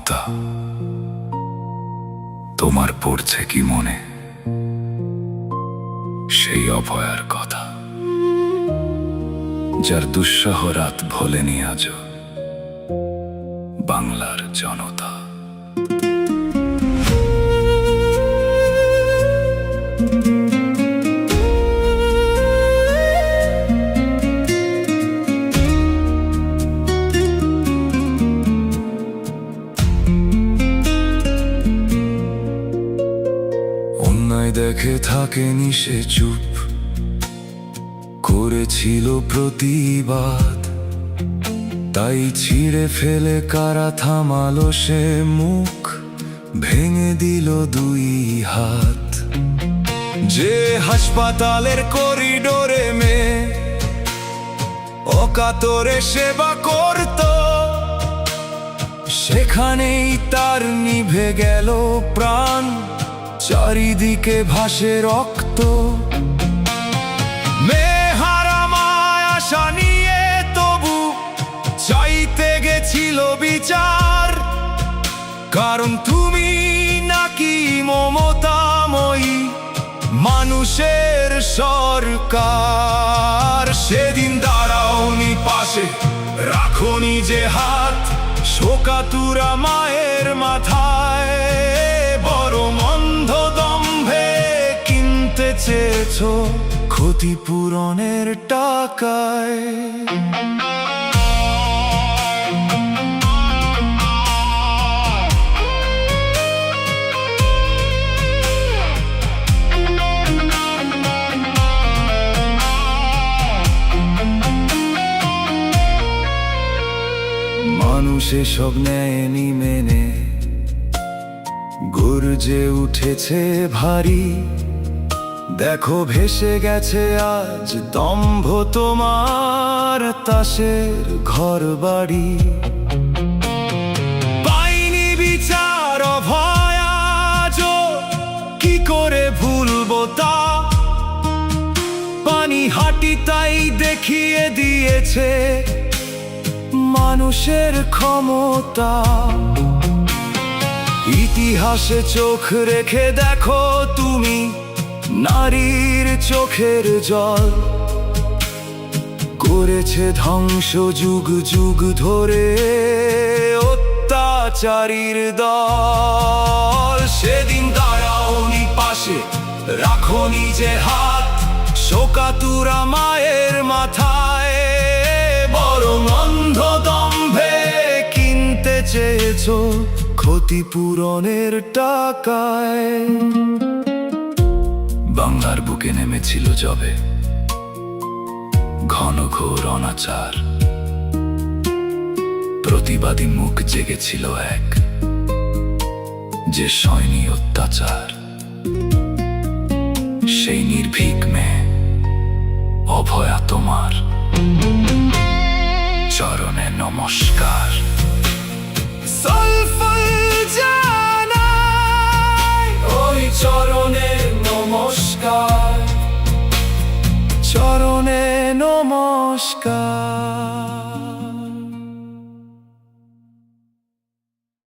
হত্যা তোমার পড়ছে কি মনে সেই অভয়ার কথা, যার দুঃসহ রাত ভোলেনি আজও বাংলার জনতা। অন্যায় দেখে থাকেনি সে চুপ, করেছিল প্রতিবাদ, তাই ছিঁড়ে ফেলে কারা থামালো সে মুখ, ভেঙে দিল দুই হাত। যে হাসপাতালের করিডোরে মেয়ে অকাতরে সেবা করত, সেখানেই তার নিভে গেল প্রাণ, চারিদিকে ভাসে রক্ত। মেহারা মায় আশা নিয়ে তবু চাইতে গেছিল বিচার, কারণ তুমি নাকি মমতাময়ী মানুষের সরকার। সেদিন দাঁড়াওনি পাশে, রাখোনি যে হাত, শোকাতুরা মায়ের মাথায় বড় মন্ধ দম্ভে কিনতে চেয়েছ ক্ষতিপূরণের টাকায়। মানুষ এসব নেয়নি মেনে, গর্জে উঠেছে ভারী। দেখো ভেসে গেছে আজ দম্ভ তোমার তাসের ঘর বাড়ি। পাইনি বিচার অভয় আজও, কি করে ভুলবো তা? পানি হাঁটি তাই দেখিয়ে দিয়েছে মানুষের ক্ষমতা। ইতিহাসে চোখ রেখে দেখো তুমি নারীর চোখের জল, করেছে ধ্বংস যুগ যুগ ধরে অত্যাচারীর দল। সেদিন দাঁড়াওনি পাশে, রাখোনি যে হাত, শোকাতুরা মায়ের মাথায় বরং অন্ধ দম্ভে কিনতে চেয়েছ ক্ষতিপূরণের টাকায়। বাংলার বুকে নেমেছিল যবে ঘন ঘোর অনাচার, প্রতিবাদী মুখ জেগেছিল এক, যে সয়নি অত্যাচার। সেই নির্ভীক মেয়ে অভয়া তোমার চরণে নমস্কার। সলফল জানাই ওই চরণে নমস্কার, চরণে নমস্কার।